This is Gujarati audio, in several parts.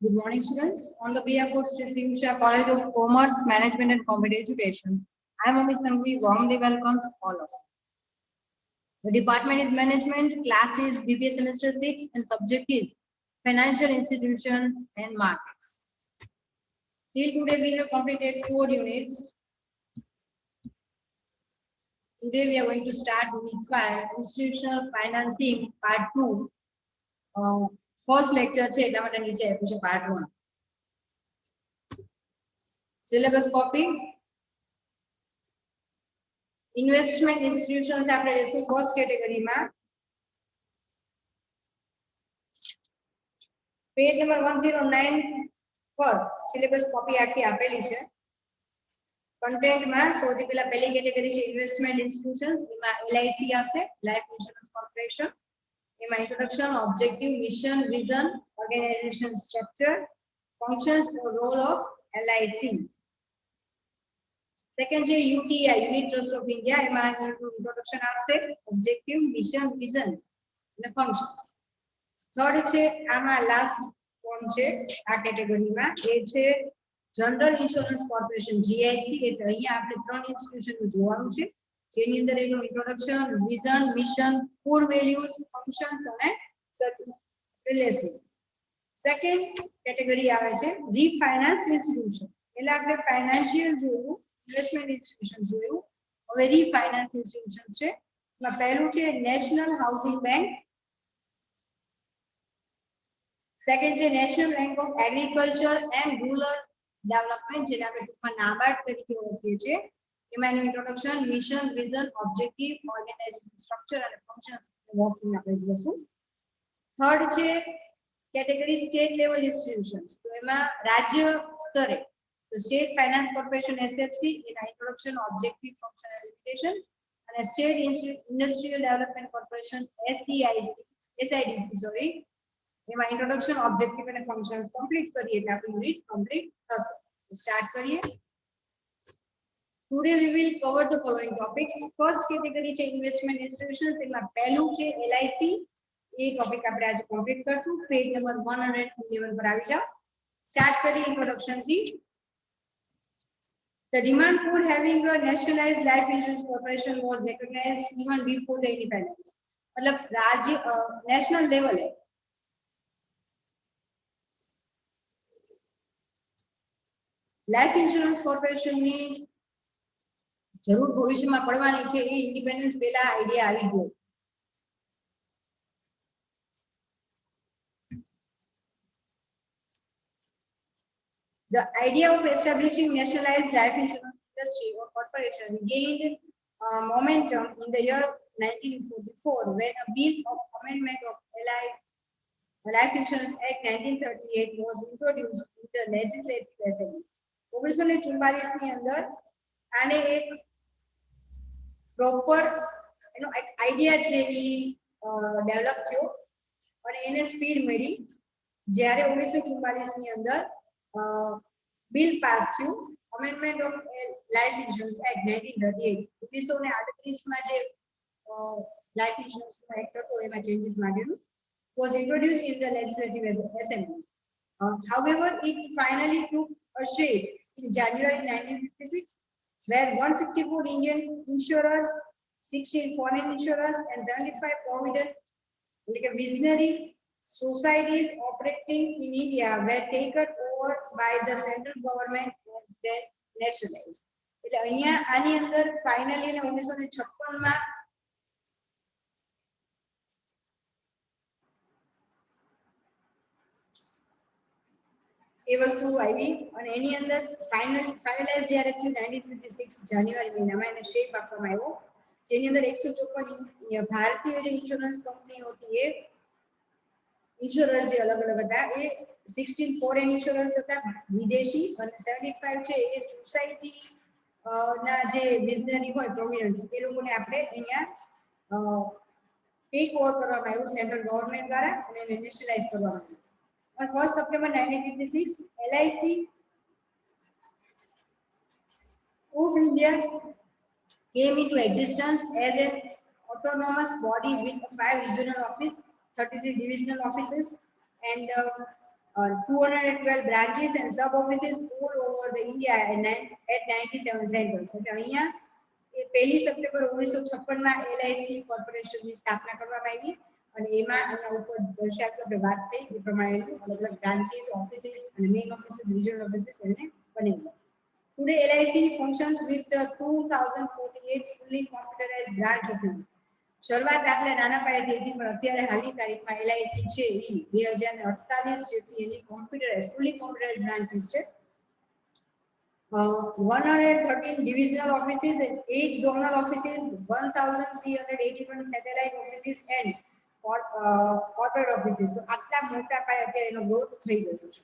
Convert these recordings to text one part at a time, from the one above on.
Good morning, students. On the behalf of Sri Simsha College of Commerce, Management and Computer Education, I am Ami Sangvi warmly welcomes all of you. The department is Management, class is BBA Semester 6 and subject is Financial Institutions and Markets. Till today we have completed 4 units. Today we are going to start Unit 5, Institutional Financing Part 2. First lecture છે એટલા માટે નીચે આપ્યું છે Part 1. Syllabus copy. Investment institutions આપણે લેશું ફર્સ્ટ કેટેગરીમાં. પેજ નંબર 109 પર સિલેબસ કોપી આખી આપેલી છે. કન્ટેન્ટમાં સૌથી પહેલા પહેલી કેટેગરી છે ઇન્વેસ્ટમેન્ટ ઇન્સ્ટિટ્યુશન્સ, એમાં LIC આવશે, લાઈફ ઇન્સ્યોરન્સ કોર્પોરેશન. એમાં introduction, objective, mission, vision, organisation structure, functions or role of LIC. Second છે UTI, unit trust of India, એમાં ઇન્ટ્રોડક્શન આવશે, ઓબ્જેક્ટિવ, મિશન, વિઝન અને ફંક્શન્સ. થર્ડ છે આમાં લાસ્ટ ફોર્મ છે આ કેટેગરીમાં, એ છે જનરલ ઇન્સ્યોરન્સ કોર્પોરેશન GIC. એટલે અહીંયા આપણે ત્રણ ઇન્સ્ટિટ્યુશન જોવાનું છે, જેની અંદર એનું introduction, vision, mission, core values, functions અને રિલેશન. સેકન્ડ કેટેગરી આવે છે રીફાઇનાન્સ ઇન્સ્ટિટ્યુશન. એટલે આપણે ફાઇનાન્શિયલ જોયું, ઇન્વેસ્ટમેન્ટ ઇન્સ્ટિટ્યુશન જોયું, હવે રીફાઇનાન્સ ઇન્સ્ટિટ્યુશન છે. એમાં પહેલું છે નેશનલ હાઉસિંગ બેંક, સેકન્ડ છે national bank of agriculture and rural development, જેને આપણે ટૂંકમાં નાબાર્ડ તરીકે ઓળખીએ છીએ. એમાં એનું introduction, mission, vision, objective, organisation structure અને ફંક્શન્સ વર્કિંગ આપણે જોઈશું. થર્ડ છે કેટેગરી સ્ટેટ લેવલ ઇન્સ્ટિટ્યુશન્સ. તો એમાં રાજ્ય સ્તરે તો સ્ટેટ ફાઇનાન્સ કોર્પોરેશન SFC, એના introduction, objective, function and limitation, અને state industrial development corporation SIDC sorry, એમાં ઇન્ટ્રોડક્શન, ઓબ્જેક્ટિવ અને ફંક્શન્સ કમ્પ્લીટ કરીએ એટલે આપણું યુનિટ કમ્પ્લીટ થશે. સ્ટાર્ટ કરીએ. Today we will cover the following topics. First category છે investment institutions, એમાં પહેલું છે LIC. એ ટોપિક આપણે આજે કમ્પ્લીટ કરશું. પેજ નંબર 111 પર આવી જાઓ. સ્ટાર્ટ કરીએ ઇન્ટ્રોડક્શન થી. The demand for having a nationalized life insurance corporation was recognized even before the independence. मतलब राज्य नेशनल लेवल है. લાઈફ ઇન્સ્યોરન્સ કોર્પોરેશન ની જરૂર ભવિષ્યમાં પડવાની છે, એ ઇન્ડિપેન્ડન્સ પહેલા આઈડિયા આવી ગયો. The idea of establishing nationalized life insurance industry or corporation gained momentum in the year 1944 when a bill of amendment of Life Insurance Act 1938 was introduced in the Legislative Assembly. 1944 ની અંદર આને એક પ્રોપર એનો એક આઈડિયા છે એ ડેવલપ થયો અને એને સ્પીડ મળી જ્યારે 1944 ની અંદર બિલ પાસ થયું, amendment of life insurance act 1938. 1938 માં જે લાઈફ ઇન્સ્યોરન્સ એક્ટ હતો એમાં changes માંગેલું was introduced in the Legislative Assembly. However, it finally took a shape in January 1956, where 154 Indian insurers, 16 foreign insurers, and 75 provident, like a visionary societies operating in India, were taken over by the central government and then nationalized. એટલે અહીંયા આની અંદર ફાઇનલી 1956 માં એ વસ્તુ આવી અને એની અંદર ફાઇનલાઇઝ જ્યારે થયું 1956 જાન્યુઆરી મહિનામાં એને શેપ આપવામાં આવ્યો, જેની અંદર 154 ભારતીય જે ઇન્સ્યોરન્સ કંપનીઓ હતી એ ઇન્સ્યોરન્સ જે અલગ અલગ હતા એ 16 ફોરેન ઇન્સ્યોરન્સ હતા વિદેશી અને 75 છે એ સોસાયટી ના જે વિઝનરી હોય પ્રોવિડન્સ એ લોકોને આપણે અહીંયા ટેક ઓવર કરવામાં આવ્યું સેન્ટ્રલ ગવર્નમેન્ટ દ્વારા અને એને નેશનલાઇઝ કરવામાં આવ્યું. On 1st September 1956, LIC of India came into existence as an autonomous body with 5 regional offices, 33 divisional offices, and 212 branches and sub offices all over the India at 97 centers. એટલે અહીંયા એ 1 સપ્ટેમ્બર 1956 માં LIC કોર્પોરેશનની સ્થાપના કરવામાં આવી અને એમાં આના ઉપર દર્શાવ્યું આપણે વાત થઈ એ પ્રમાણે અલગ અલગ બ્રાન્ચીસ ઓફિસીસ અને મેઇન ઓફિસીસ રિજનલ ઓફિસીસ એને બનાવ્યા. Today LIC functions with the 2048 fully computerized branch office. શરૂઆત આપણે નાના પાયેથી હતી પણ અત્યારે હાલની તારીખમાં LIC છે એ 2048 જેટલી એની કોમ્પ્યુટરાઇઝ ફુલી કોમ્પ્યુટરાઇઝ બ્રાન્ચીસ છે. 113 divisional offices and 8 zonal offices, 1,381 satellite offices and corporate offices. So આટલા મોટા પાયે અત્યારે એનો ગ્રોથ થઈ ગયો છે.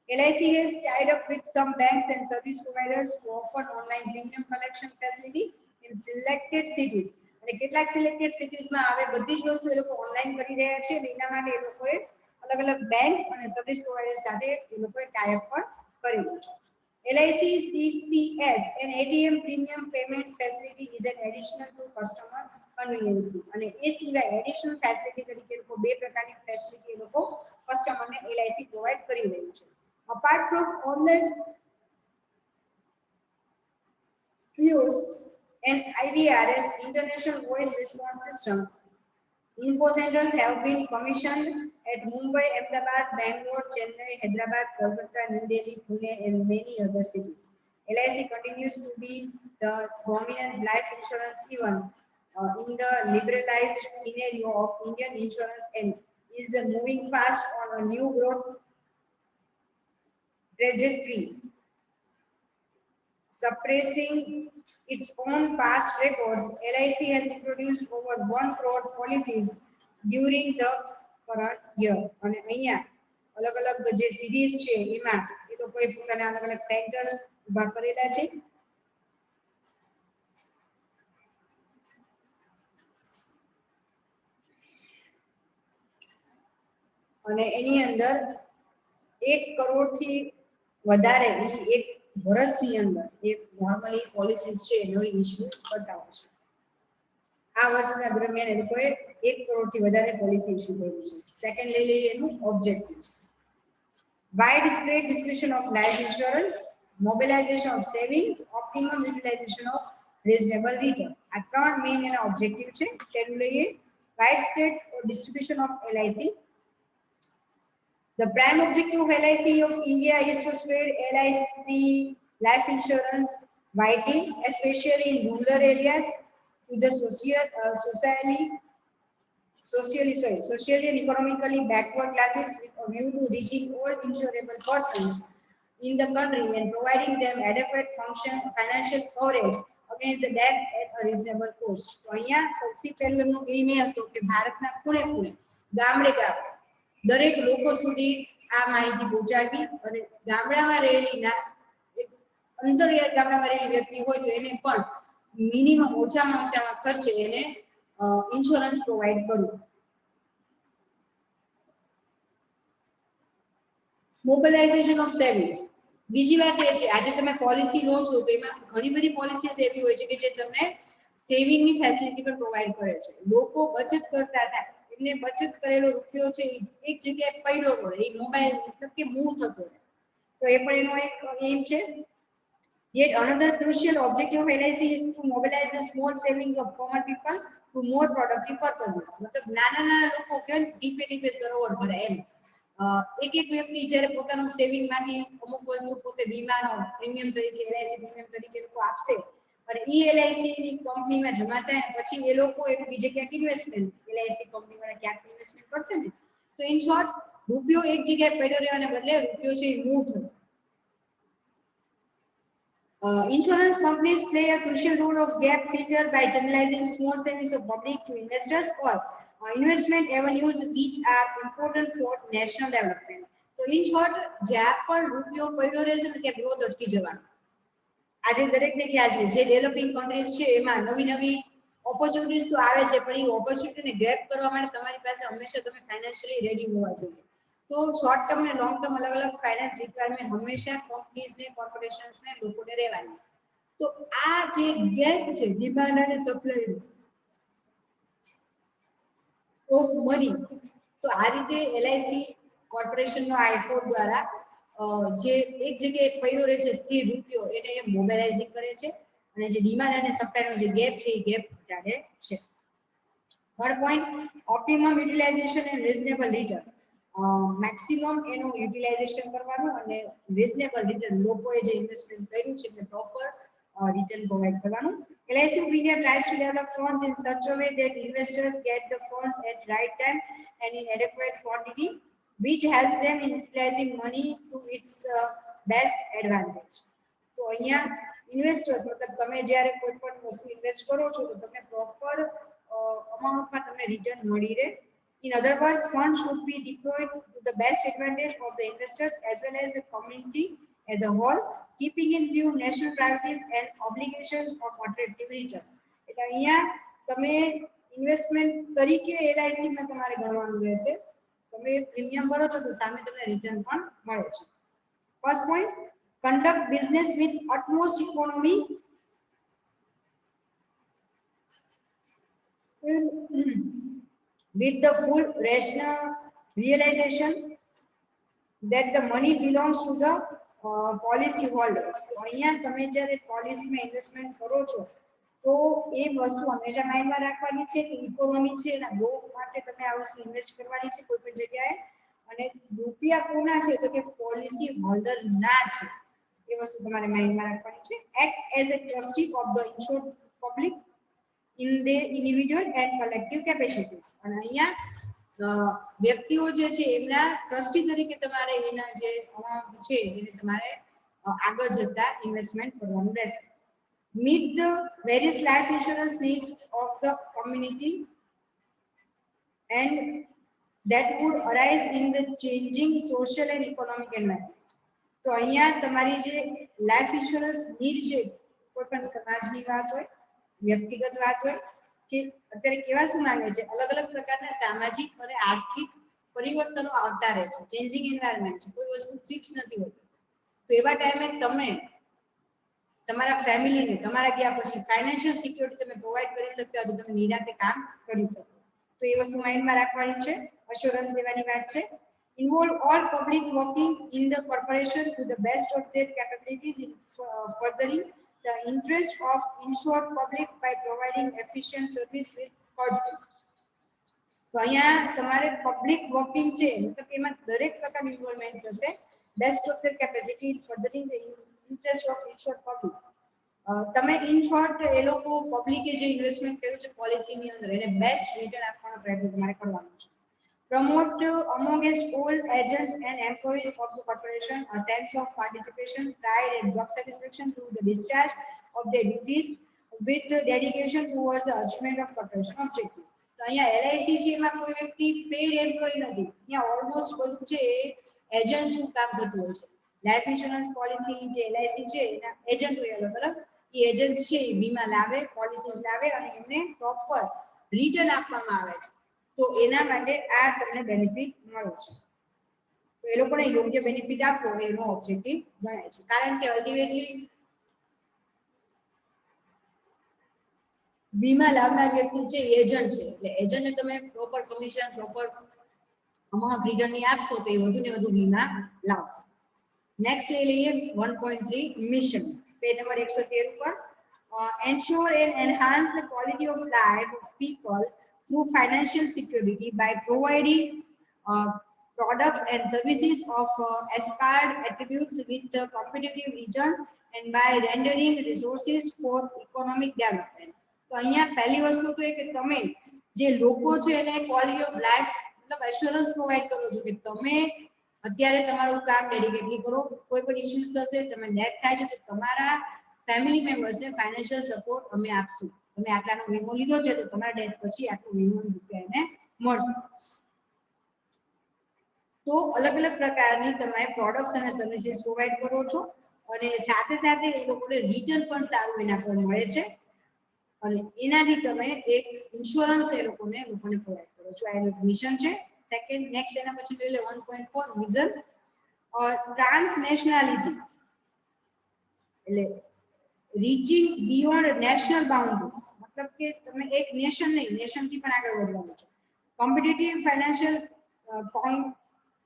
LIC has tied up with some banks and service providers to offer online premium collection facility in selected cities. અને કેટલાક સિલેક્ટેડ સિટીઝમાં હવે બધી જ વસ્તુ એ લોકો ઓનલાઈન કરી રહ્યા છે અને એના માટે એ લોકોએ અલગ અલગ બેંક્સ અને સર્વિસ પ્રોવાઇડર સાથે એ લોકોએ ટાઈ અપ પણ કરેલું છે. LIC's TCS and ATM premium payment facility is an additional to customer convenience. અને એ સિવાય એડિશનલ ફેસિલિટી તરીકે લોકો બે પ્રકારની ફેસિલિટી એ લોકો કસ્ટમરને LIC પ્રોવાઇડ કરી રહ્યું છે. Apart from online kiosk and IVRS international voice response system, info centers have been commissioned at Mumbai, Ahmedabad, Bangalore, Chennai, Hyderabad, Kolkata, New Delhi, Pune and many other cities. LIC continues to be the dominant life insurance even in the liberalized scenario of Indian insurance and is moving fast on a new growth trajectory, suppressing its own past records. LIC has introduced over 1 crore policies during the current year. અને અહીંયા અલગ અલગ જે સિટીઝ છે એમાં એ લોકોએ પોતાના અલગ અલગ સેન્ટર્સ ઊભા કરેલા છે. અને એની અંદર 1 કરોડથી વધારે એ એક વર્ષની અંદર એ નોર્મલી પોલિસીઝ છે નવી ઇશ્યુ કરતા હોય છે. આ વર્ષના દરમિયાન એ લોકોએ 1 કરોડથી વધારે પોલિસી ઇશ્યુ કરી છે. સેકન્ડ લઈ લઈએ એનું objectives. Wide spread distribution of life insurance, mobilisation of savings, optimum utilisation of reasonable return. આ ત્રણ મેઇન એના ઓબ્જેક્ટિવ છે. પહેલું લઈએ wide spread distribution of LIC. The prime objective of LIC of India is to spread LIC life insurance widely, especially in rural areas, to the socially and economically backward classes with a view to reaching all insurable persons in the country and providing them adequate financial coverage against the death at a reasonable cost. તો અહીંયા સૌથી પહેલું એમનું એમ એ હતું કે ભારતના ખૂણે ખૂણે ગામડે ગામડે દરેક લોકો સુધી આ માહિતી પહોંચાડવી અને ગામડામાં રહેલી અંતરિયાળ ગામડામાં રહેલી વ્યક્તિ હોય તો એને પણ મિનિમમ ઓછામાં ઓછા ખર્ચે એને ઇન્સ્યોરન્સ પ્રોવાઇડ કરવું. Mobilisation of savings. બીજી વાત એ છે આજે તમે પોલિસી લો છો તો એમાં ઘણી બધી પોલિસીઝ એવી હોય છે કે જે તમને સેવિંગની ફેસિલિટી પણ પ્રોવાઇડ કરે છે. લોકો બચત કરતા થાય એમને બચત કરેલો રૂપિયો છે એક જગ્યાએ પડ્યો હોય એ મોબાઈલ મતલબ કે મૂવ થતો રહે તો એ પણ એનો એક એમ છે. Yet another crucial objective of LIC is to mobilize the small savings of common people to more productive purposes. मतलब નાના નાના લોકો કે ટીપે ટીપે સરોવર ભરે એમ એક એક વ્યક્તિ જ્યારે પોતાનું સેવિંગ માંથી અમુક વસ્તુ પોતે વીમાનો પ્રીમિયમ તરીકે LIC પ્રીમિયમ તરીકે લોકો આપશે અને ઈ LIC ની કંપનીમાં જમા થાય પછી એ લોકો એનું બીજે ક્યાંક ઇન્વેસ્ટમેન્ટ LIC કંપનીમાં ક્યાંક ઇન્વેસ્ટમેન્ટ કરશે ને તો ઇન શોર્ટ રૂપિયો એક જગ્યાએ પડ્યો રહેવાને બદલે રૂપિયો છે એ મૂવ થશે. Insurance companies play a crucial role of gap filter by channelizing small savings of public to investors or investment avenues which are important for national development. So in short, જ્યાં પણ રૂપિયો પડ્યો રહેશે ને ત્યાં ગ્રોથ અટકી જવાનો. આજે દરેકને ખ્યાલ છે જે ડેવલપિંગ કન્ટ્રીઝ છે એમાં નવી નવી ઓપોર્ચ્યુનિટીઝ તો આવે છે પણ એ ઓપોર્ચ્યુનિટીને ગ્રેબ કરવા માટે તમારી પાસે હંમેશા તમે ફાઇનાન્શિયલી રેડી હોવા જોઈએ. તો શોર્ટ ટર્મ ને લોંગ ટર્મ अलग अलग फाइनेंस रिक्वायरमेंट हमेशा कंपनीज ने कॉर्पोरेशंस ने लोगों ने રહેવાની. તો આ જે ગેપ છે ડિમાન્ડ અને સપ્લાય ઓફ મની તો આ રીતે LIC કોર્પોરેશન નો આઈફોડ દ્વારા જે એક જગ્યાએ પડ્યો રહે છે સ્થિર રૂપિયો એને મોબાઈલાઇઝિંગ કરે છે અને જે ડિમાન્ડ અને સપ્લાયનો જે ગેપ છે એ ગેપ ઘટાડે છે. Third point, optimum utilisation and reasonable return. Maximum એનું યુટિલાઇઝેશન કરવાનું અને રીઝનેબલ રિટર્ન, લોકોએ જે ઇન્વેસ્ટમેન્ટ કર્યું છે એને પ્રોપર return provide કરવાનું. LIC of India tries to develop funds in such a way that investors get the funds at right time and in adequate quantity, which helps them in utilizing money to its best advantage. તો અહીંયા ઇન્વેસ્ટર્સ મતલબ તમે જ્યારે કોઈ પણ વસ્તુ ઇન્વેસ્ટ કરો છો તો તમને પ્રોપર અમાઉન્ટમાં તમને રિટર્ન મળી રહે. In other words, funds should be deployed to the best advantage of the investors as well as the community as a whole, keeping in view national priorities and obligations of attractive return. એટલે અહીંયા તમે ઇન્વેસ્ટમેન્ટ તરીકે LIC માં તમારે ગણવાનું રહેશે. તમે પ્રીમિયમ ભરો છો તો સામે તમને રિટર્ન પણ મળે છે. First point, conduct business with utmost economy with the full rational realization that the money belongs to the policy holders. તો અહીંયા તમે જ્યારે પોલિસીમાં ઇન્વેસ્ટમેન્ટ કરો છો તો એ વસ્તુ હંમેશા માઇન્ડમાં રાખવાની છે કે ઇકોનોમી છે એના ગ્રોથ માટે તમે આ વસ્તુ ઇન્વેસ્ટ કરવાની છે કોઈ પણ જગ્યાએ, અને રૂપિયા કોના છે તો કે પોલિસી હોલ્ડર ના છે એ વસ્તુ તમારે માઇન્ડમાં રાખવાની છે. Act as a trustee of the ઇન્શ્યોર્ડ public in their individual and collective capacities. અને અહીંયા વ્યક્તિઓ જે છે એમના ટ્રસ્ટી તરીકે તમારે એના જે અમાઉન્ટ છે એને તમારે આગળ જતા ઇન્વેસ્ટમેન્ટ કરવાનું રહેશે. Meet the various life insurance needs of the community and that would arise in the changing social and economic environment. તો અહીંયા તમારી જે લાઈફ ઇન્સ્યોરન્સ નીડ છે કોઈ પણ સમાજની વાત હોય, વ્યક્તિગત વાત હોય કે અત્યારે કેવા શું માંગે છે, અલગ અલગ પ્રકારના સામાજિક અને આર્થિક પરિવર્તનો આવતા રહે છે. ચેન્જિંગ એન્વાયરમેન્ટ છે, કોઈ વસ્તુ ફિક્સ નથી હોતી. તો એવા ટાઈમે તમે તમારા ફેમિલીને તમારા ગયા પછી ફાઇનાન્શિયલ સિક્યોરિટી તમે પ્રોવાઈડ કરી શકતા હોય તો તમે નિરાંતે કામ કરી શકો. તો એ વસ્તુ માઇન્ડમાં રાખવાની છે. અશ્યોરન્સ દેવાની વાત છે. Involve all public working in the corporation to the best of their capabilities in furthering the interest of insured public by providing efficient service with courtesy. તો અહીંયા તમારે પબ્લિક વર્કિંગ છે મતલબ એમાં દરેક પ્રકારનું ઇન્વોલ્વમેન્ટ થશે. Best of their capacity in furthering the interest of insured public. તમે ઇન શોર્ટ એ લોકો પબ્લિકે જે ઇન્વેસ્ટમેન્ટ કર્યું છે પોલિસીની અંદર એને બેસ્ટ રિટર્ન આપવાનો પ્રયત્ન તમારે કરવાનો છે. Promote amongst all agents and employees of the corporation a sense of participation, pride and job satisfaction through the discharge of their duties with dedication towards the achievement of corporation objective. તો અહીંયા LIC છે એમાં કોઈ વ્યક્તિ પેડ એમ્પ્લોય નથી. અહીંયા ઓલમોસ્ટ બધું છે એજન્ટ શું કામ થતું હોય છે. લાઈફ ઇન્સ્યોરન્સ પોલિસી જે LIC છે એના એજન્ટ હોય અલગ અલગ. એ એજન્ટ છે એ વીમા લાવે, પોલિસીઝ લાવે અને એમને પ્રોપર રિટર્ન આપવામાં આવે છે. તો એના માટે આ તમને બેનિફિટ મળે છે. તો એ લોકોને યોગ્ય બેનિફિટ આપવો એનો ઓબ્જેક્ટિવ ગણાય છે. કારણ કે અલ્ટિમેટલી વીમા લાવનાર વ્યક્તિ છે એજન્ટ છે, એટલે એજન્ટને તમે proper commission proper amount return ની આપશો તો એ વધુ ને વધુ વીમા લાવશે. નેક્સ્ટ લઈ લઈએ 1.3 મિશન, પેજ નંબર 113 ઉપર. Ensure and enhance the quality of life of people through financial security by providing products and services of aspired attributes with competitive returns and by rendering resources for economic development. તો અહીંયા પહેલી વસ્તુ તો એ કે તમે જે લોકો છે એને ક્વોલિટી ઓફ લાઈફ મતલબ એશ્યોરન્સ પ્રોવાઈડ કરો છો કે તમે અત્યારે તમારું કામ ડેડિકેટલી કરો, કોઈ પણ ઇશ્યુઝ થશે, તમે ડેથ થાય છે તો તમારા ફેમિલી મેમ્બર્સને ફાઇનાન્શિયલ સપોર્ટ અમે આપશું. તમે આટલાનો વીમો લીધો છે તો તમારા ડેથ પછી આટલું વીમો રૂપિયા એને મળશે. તો અલગ અલગ પ્રકારની તમે પ્રોડક્ટ્સ અને સર્વિસીસ પ્રોવાઈડ કરો છો અને સાથે સાથે એ લોકોને રિટર્ન પણ સારું એના પર મળે છે અને એનાથી તમે એક ઇન્સ્યોરન્સ એ લોકોને પ્રોવાઈડ કરો છો. આ એક મિશન છે. સેકન્ડ નેક્સ્ટ એના પછી લઈ લે 1.4 વિઝન ટ્રાન્સનેશનાલિટી, એટલે રીચિંગ બિયોન્ડ નેશનલ બાઉન્ડ્રીઝ, मतलब કે તમે એક નેશન નહીં નેશન થી પણ આગળ વધવાનું છે. Competitive financial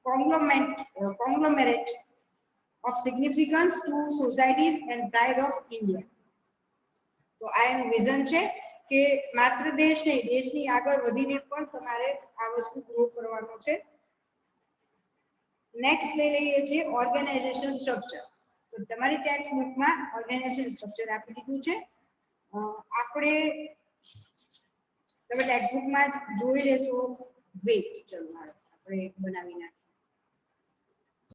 conglomerate of significance to societies and pride of India. તો આ એનું વિઝન છે કે માત્ર દેશ નહીં, દેશની આગળ વધીને પણ તમારે આ વસ્તુ ગ્રો કરવાનો છે. નેક્સ્ટ લઈ લઈએ છીએ ઓર્ગેનાઇઝેશન સ્ટ્રક્ચર. તો તમારી ટેક્સ્ટ બુકમાં ઓર્ગેનાઇઝેશન સ્ટ્રક્ચર આપી દીધું છે. આપણે તમે ટેક્સ્ટ બુકમાં જોઈ લેશો. વેઇટ ચલો આપણે બનાવી નાખીએ.